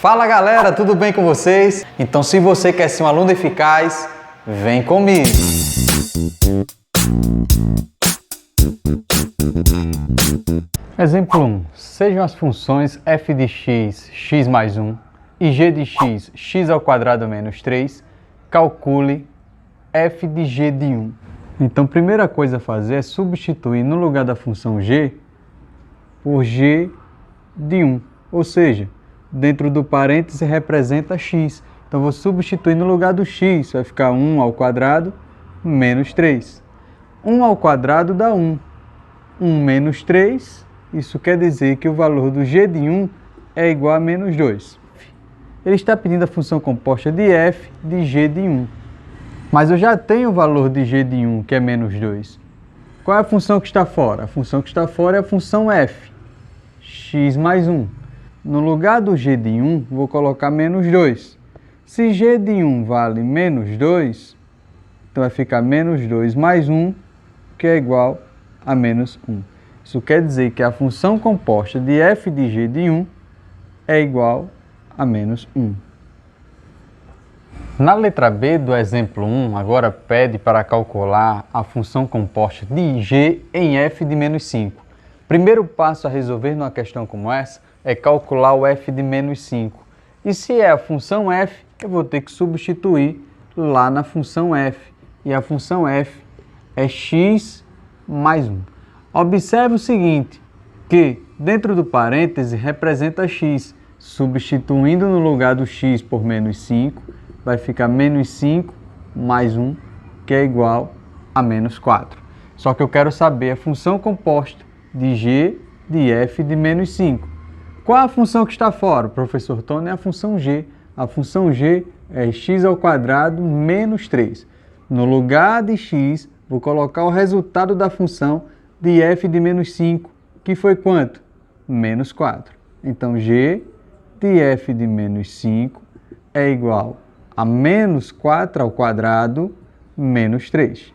Fala galera, tudo bem com vocês? Então se você quer ser um aluno eficaz, vem comigo! Exemplo 1. Sejam as funções f de x, x mais 1, e g de x, x ao quadrado menos 3, calcule f de g de 1. Então, a primeira coisa a fazer é substituir no lugar da função g por g de 1, ou seja, dentro do parêntese representa x. Então, vou substituir no lugar do x, vai ficar 1 ao quadrado menos 3. 1 ao quadrado dá 1. 1 menos 3, isso quer dizer que o valor do g de 1 é igual a menos 2. Ele está pedindo a função composta de f de g de 1. Mas eu já tenho o valor de g de 1, que é menos 2. Qual é a função que está fora? A função que está fora é a função f, x mais 1. No lugar do g de 1, vou colocar menos 2. Se g de 1 vale menos 2, então vai ficar menos 2 mais 1, que é igual a menos 1. Isso quer dizer que a função composta de f de g de 1 é igual a menos 1. Na letra B do exemplo 1, agora pede para calcular a função composta de g em f de menos 5. Primeiro passo a resolver numa questão como essa é calcular o f de menos 5. E se é a função f, eu vou ter que substituir lá na função f. E a função f é x mais 1. Observe o seguinte, que dentro do parêntese representa x. Substituindo no lugar do x por menos 5, vai ficar menos 5 mais 1, que é igual a menos 4. Só que eu quero saber a função composta de g de f de menos 5. Qual a função que está fora? O professor Tony é a função g. A função g é x ao quadrado menos 3. No lugar de x, vou colocar o resultado da função de f de menos 5, que foi quanto? Menos 4. Então, g de f de menos 5 é igual a menos 4 ao quadrado menos 3.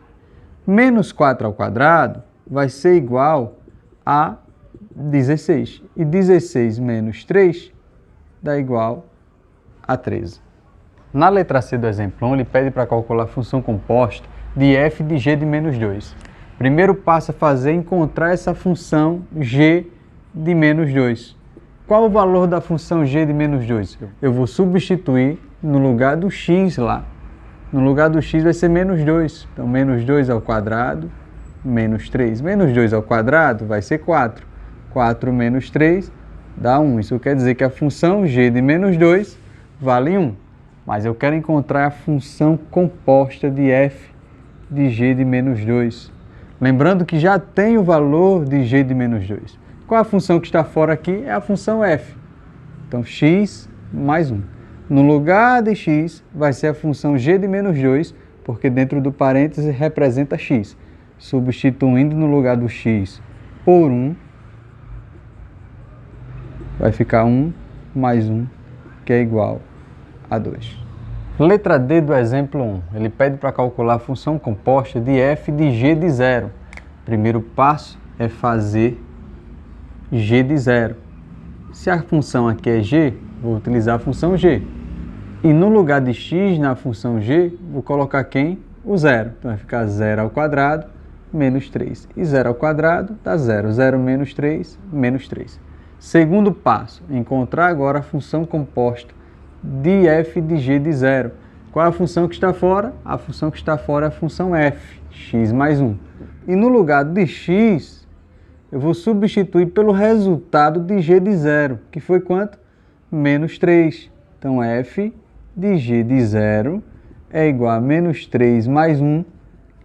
Menos 4 ao quadrado vai ser igual a 16. E 16 menos 3 dá igual a 13. Na letra C do exemplo 1, ele pede para calcular a função composta de f de g de menos 2. Primeiro passo a fazer é encontrar essa função g de menos 2. Qual o valor da função g de menos 2? Eu vou substituir no lugar do x lá. No lugar do x vai ser menos 2. Então, menos 2 ao quadrado, menos 3. Menos 2 ao quadrado vai ser 4. 4 menos 3 dá 1. Isso quer dizer que a função g de menos 2 vale 1. Mas eu quero encontrar a função composta de f de g de menos 2. Lembrando que já tem o valor de g de menos 2. Qual a função que está fora aqui? É a função f. Então, x mais 1. No lugar de x, vai ser a função g de menos 2, porque dentro do parêntese representa x. Substituindo no lugar do x por 1, vai ficar 1 mais 1, que é igual a 2. Letra D do exemplo 1. Ele pede para calcular a função composta de f de g de 0. Primeiro passo é fazer g de 0. Se a função aqui é g, vou utilizar a função g. E no lugar de x na função g, vou colocar quem? O 0. Então vai ficar 0 ao quadrado menos 3. E 0 ao quadrado dá 0. 0 menos 3, menos 3. Segundo passo, encontrar agora a função composta de f de g de 0. Qual é a função que está fora? A função que está fora é a função f, x mais 1. E no lugar de x, eu vou substituir pelo resultado de g de 0, que foi quanto? Menos 3. Então, f de g de 0 é igual a menos 3 mais 1,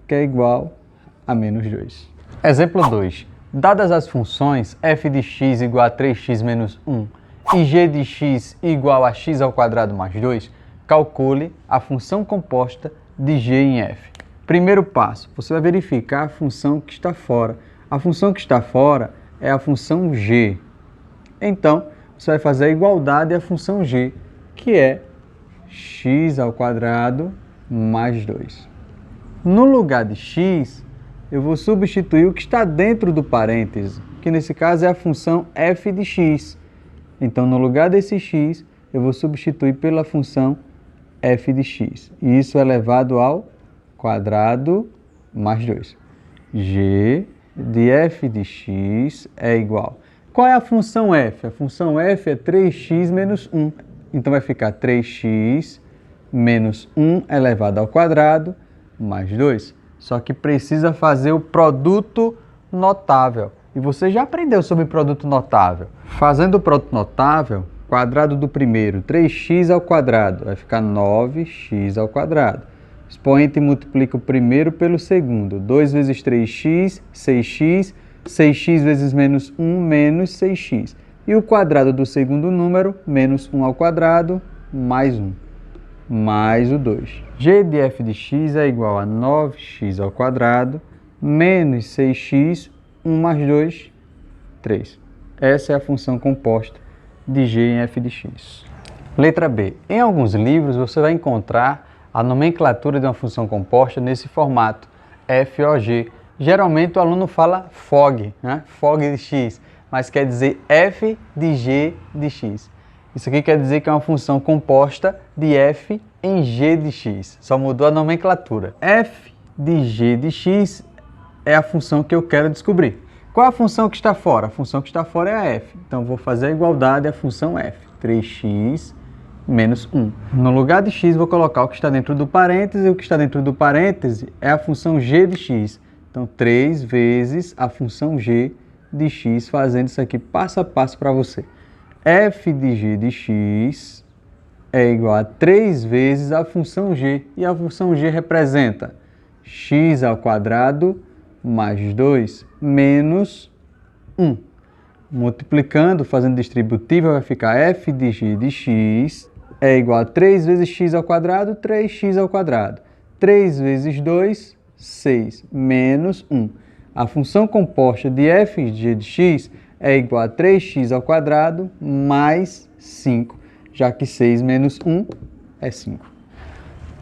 que é igual a menos 2. Exemplo 2. Dadas as funções f de x igual a 3x menos 1 e g de x igual a x ao quadrado mais 2, calcule a função composta de g em f. Primeiro passo, você vai verificar a função que está fora. A função que está fora é a função g. Então, você vai fazer a igualdade à função g, que é x ao quadrado mais 2. No lugar de x, eu vou substituir o que está dentro do parêntese, que nesse caso é a função f de x. Então, no lugar desse x, eu vou substituir pela função f de x. E isso é elevado ao quadrado mais 2. G de f de x é igual. Qual é a função f? A função f é 3x menos 1. Então vai ficar 3x menos 1 elevado ao quadrado mais 2. Só que precisa fazer o produto notável. E você já aprendeu sobre produto notável. Fazendo o produto notável, quadrado do primeiro, 3x ao quadrado, vai ficar 9x ao quadrado. Expoente multiplica o primeiro pelo segundo. 2 vezes 3x, 6x. 6x vezes menos 1, menos 6x. E o quadrado do segundo número, menos 1 ao quadrado, mais 1. Mais o 2. G de f de x é igual a 9x ao quadrado, menos 6x, 1 mais 2, 3. Essa é a função composta de g em f de x. Letra B. Em alguns livros você vai encontrar a nomenclatura de uma função composta nesse formato, FOG. Geralmente o aluno fala FOG, né? FOG de x, mas quer dizer f de g de x. Isso aqui quer dizer que é uma função composta de f em g de x. Só mudou a nomenclatura. F de g de x é a função que eu quero descobrir. Qual é a função que está fora? A função que está fora é a f. Então, vou fazer a igualdade à função f. 3x menos 1. No lugar de x, vou colocar o que está dentro do parêntese. E o que está dentro do parêntese é a função g de x. Então, 3 vezes a função g de x, fazendo isso aqui passo a passo para você. F de g de x é igual a 3 vezes a função g. E a função g representa x ao quadrado mais 2 menos 1. Multiplicando, fazendo distributiva, vai ficar f de g de x é igual a 3 vezes x ao quadrado, 3x ao quadrado. 3 vezes 2, 6, menos 1. A função composta de f de g de x é igual a 3x ao quadrado mais 5, já que 6 menos 1 é 5.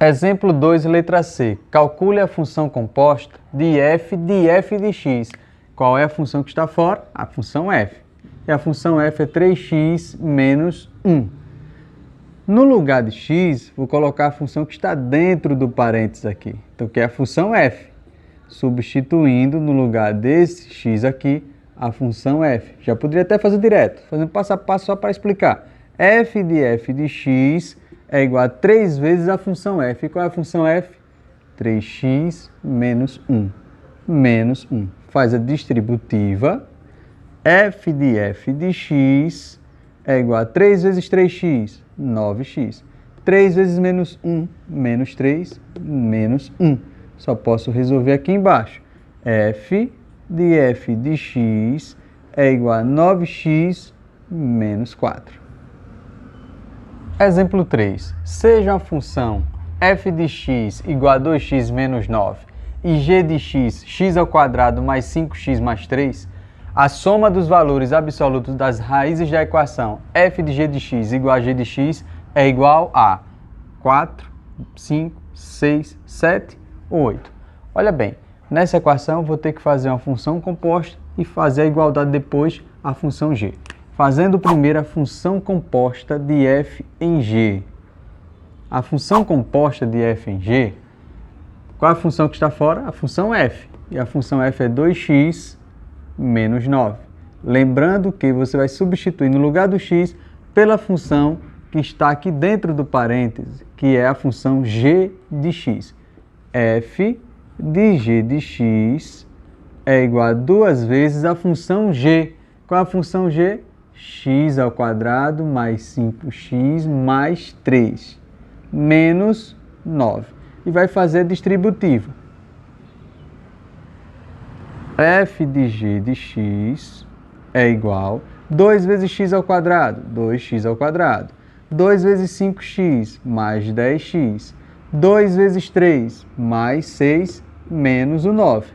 Exemplo 2, letra C. Calcule a função composta de f de x. Qual é a função que está fora? A função f. E a função f é 3x menos 1. No lugar de x, vou colocar a função que está dentro do parênteses aqui. Então, que é a função f. Substituindo no lugar desse x aqui, a função f. Já poderia até fazer direto, fazendo passo a passo só para explicar. F de x é igual a 3 vezes a função f. E qual é a função f? 3x menos 1. Menos 1. Faz a distributiva. F de x é igual a 3 vezes 3x, 9x. 3 vezes menos 1, menos 3, menos 1. Só posso resolver aqui embaixo. F de x é igual a 9x menos 4. Exemplo 3. Seja a função f de x igual a 2x menos 9 e g de x, x ao quadrado mais 5x mais 3, a soma dos valores absolutos das raízes da equação f de g de x igual a g de x é igual a 4, 5, 6, 7 ou 8. Olha bem, nessa equação eu vou ter que fazer uma função composta e fazer a igualdade depois à função g. Fazendo primeiro a função composta de f em g. A função composta de f em g, qual é a função que está fora? A função f. E a função f é 2x menos 9. Lembrando que você vai substituir no lugar do x pela função que está aqui dentro do parêntese, que é a função g de x. F de g de x é igual a 2 vezes a função g. Qual é a função g? X ao quadrado mais 5x mais 3, menos 9. E vai fazer a distributiva. F de g de x é igual a 2 vezes x ao quadrado, 2x ao quadrado. 2 vezes 5x mais 10x. 2 vezes 3 mais 6 menos o 9.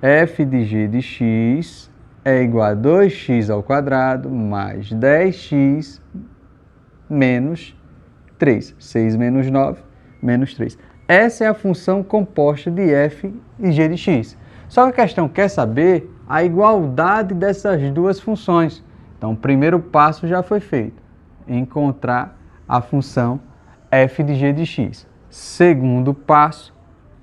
F de g de x é igual a 2x ao quadrado mais 10x menos 3. 6 menos 9, menos 3. Essa é a função composta de f e g de x. Só que a questão quer saber a igualdade dessas duas funções. Então, o primeiro passo já foi feito. encontrar a função f de g de x. Segundo passo,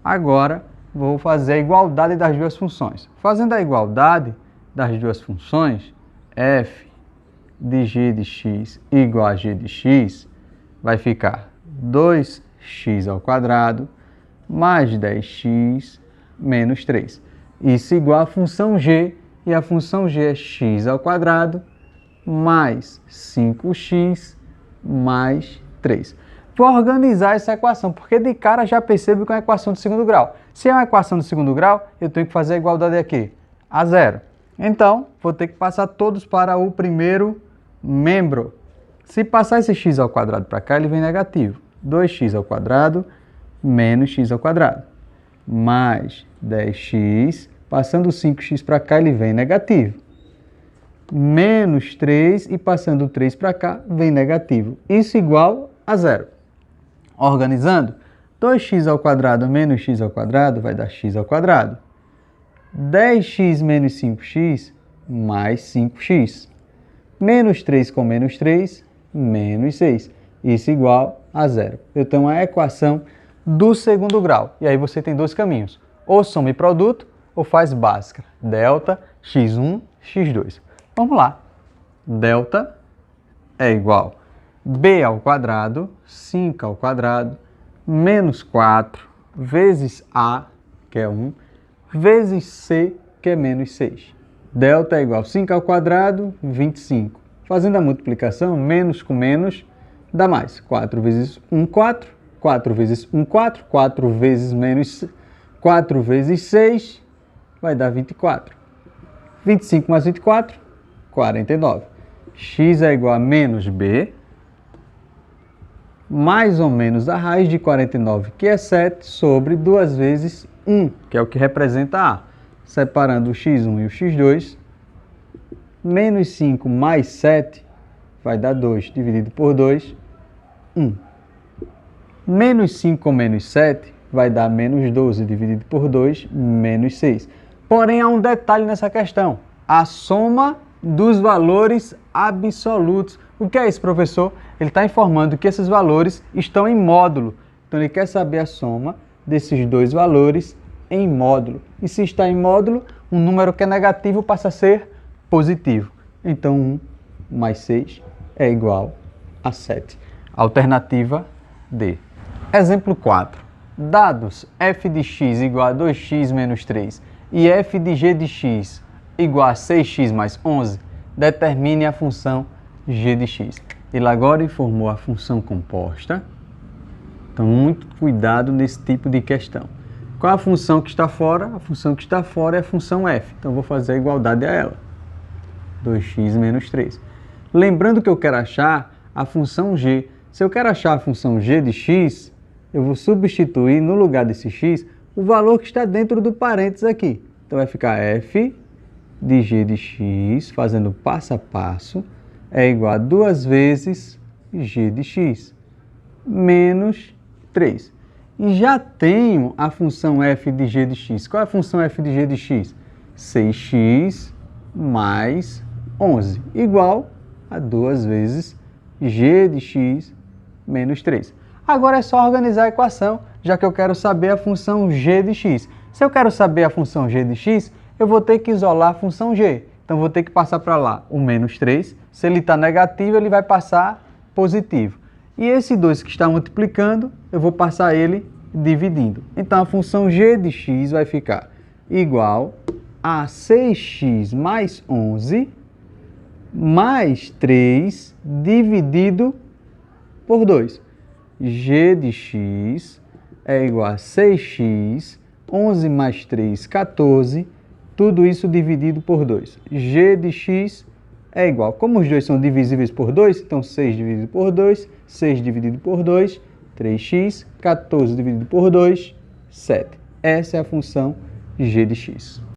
agora vou fazer a igualdade das duas funções. Fazendo a igualdade das duas funções, f de g de x igual a g de x, vai ficar 2x ao quadrado mais 10x menos 3. Isso igual a função g, e a função g é x ao quadrado mais 5x mais 3. Vou organizar essa equação, porque de cara já percebo que é uma equação de segundo grau. Se é uma equação de segundo grau, eu tenho que fazer a igualdade aqui, a zero. Então, vou ter que passar todos para o primeiro membro. Se passar esse x ao quadrado para cá, ele vem negativo. 2x ao quadrado menos x ao quadrado. Mais 10x, passando 5x para cá, ele vem negativo. Menos 3 e passando 3 para cá, vem negativo. Isso igual a zero. Organizando, 2x ao quadrado menos x ao quadrado vai dar x ao quadrado. 10x menos 5x mais 5x. Menos 3 com menos 3, menos 6. Isso igual a zero. Eu tenho a equação do segundo grau. E aí você tem dois caminhos. Ou soma e produto, ou faz básica. Delta x1, x2. Vamos lá. Delta é igual a b ao quadrado, 5 ao quadrado, menos 4, vezes a, que é 1, vezes c, que é menos 6. Delta é igual a 5 ao quadrado, 25. Fazendo a multiplicação, menos com menos, dá mais. 4 vezes 1, 4. 4 vezes 1, 4. 4 vezes menos 4 vezes 6, vai dar 24. 25 mais 24, 49. X é igual a menos b, mais ou menos a raiz de 49, que é 7, sobre 2 vezes 1, que é o que representa a. Separando o x1 e o x2, menos 5 mais 7 vai dar 2, dividido por 2, 1. Menos 5 com menos 7 vai dar menos 12, dividido por 2, menos 6. Porém, há um detalhe nessa questão. A soma dos valores absolutos. O que é isso, professor? Ele está informando que esses valores estão em módulo. Então, ele quer saber a soma desses dois valores em módulo. E se está em módulo, um número que é negativo passa a ser positivo. Então, 1 mais 6 é igual a 7. Alternativa D. Exemplo 4. Dados f de x igual a 2x menos 3 e f de g de x igual a 6x mais 11, determine a função g de x. Ele agora informou a função composta. Então, muito cuidado nesse tipo de questão. Qual a função que está fora? A função que está fora é a função f. Então, vou fazer a igualdade a ela. 2x menos 3. Lembrando que eu quero achar a função g. Se eu quero achar a função g de x, eu vou substituir no lugar desse x o valor que está dentro do parênteses aqui. Então, vai ficar f de g de x, fazendo passo a passo, é igual a 2 vezes g de x, menos 3. E já tenho a função f de g de x. Qual é a função f de g de x? 6x mais 11, igual a 2 vezes g de x menos 3. Agora é só organizar a equação, já que eu quero saber a função g de x. Se eu quero saber a função g de x, eu vou ter que isolar a função g. Então, vou ter que passar para lá o menos 3. Se ele está negativo, ele vai passar positivo. E esse 2 que está multiplicando, eu vou passar ele dividindo. Então, a função g de x vai ficar igual a 6x mais 11 mais 3 dividido por 2. G de x é igual a 6x, 11 mais 3, 14, tudo isso dividido por 2. G de x é igual, como os dois são divisíveis por 2, então 6 dividido por 2, 6 dividido por 2, 3x, 14 dividido por 2, 7. Essa é a função g de x.